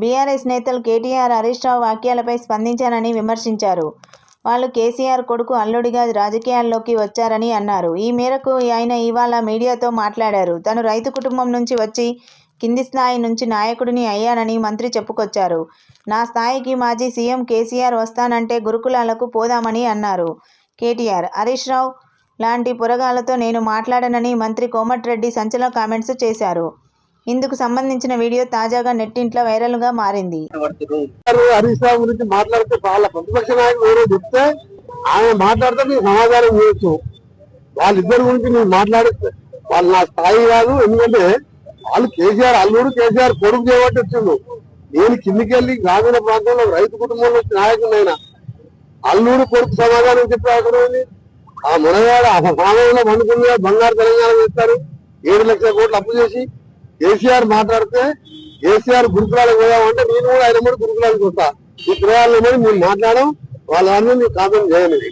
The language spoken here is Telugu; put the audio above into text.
బీఆర్ఎస్ నేతలు కేటీఆర్, హరీష్ రావు వ్యాఖ్యలపై స్పందించానని విమర్శించారు. వాళ్ళు కేసీఆర్ కొడుకు అల్లుడిగా రాజకీయాల్లోకి వచ్చారని అన్నారు. ఈ మేరకు ఆయన ఇవాళ మీడియాతో మాట్లాడారు. తాను రైతు కుటుంబం నుంచి వచ్చి కింది స్థాయి నుంచి నాయకుడిని అయ్యానని మంత్రి చెప్పుకొచ్చారు. నా స్థాయికి మాజీ సీఎం కేసీఆర్ వస్తానంటే గురుకులాలకు పోదామని అన్నారు కేటీఆర్. హరీష్ రావు లాంటి పొరగాళ్లతో నేను మాట్లాడనని మంత్రి కోమటిరెడ్డి సంచలన కామెంట్స్ చేశారు. ఇందుకు సంబంధించిన వీడియో తాజాగా నెట్టింట్లో వైరల్గా మారింది. హరీష్ రావు గురించి మాట్లాడితే వాళ్ళ ప్రతిపక్ష నాయకులు ఎవరో చెప్తే ఆయన మాట్లాడితే మీరు సమాధానం చేయొచ్చు. వాళ్ళిద్దరి గురించి మీరు మాట్లాడితే వాళ్ళు నా స్థాయి కాదు. ఎందుకంటే వాళ్ళు కేసీఆర్ అల్లుడు, కేసీఆర్ కొడుకు చేయబట్టి వచ్చిండు. నేను కిందికెళ్ళి గ్రామీణ ప్రాంతంలో రైతు కుటుంబంలో నాయకుడైనా అల్లుడు కొడుకు సమాధానం చెప్పే ఆ మునగాడు ఆ గ్రామంలో పండుకున్న బంగారు తెలంగాణ చేస్తారు. 7 లక్షల కోట్లు అప్పు చేసి కేసీఆర్ మాట్లాడితే కేసీఆర్ గురుకులాలకు పోయామంటే నేను కూడా ఆయన కూడా గురుకులాలకు వస్తా. ఈ పిల్లలు మీరు మాట్లాడడం వాళ్ళ కామెంట్ చేయండి.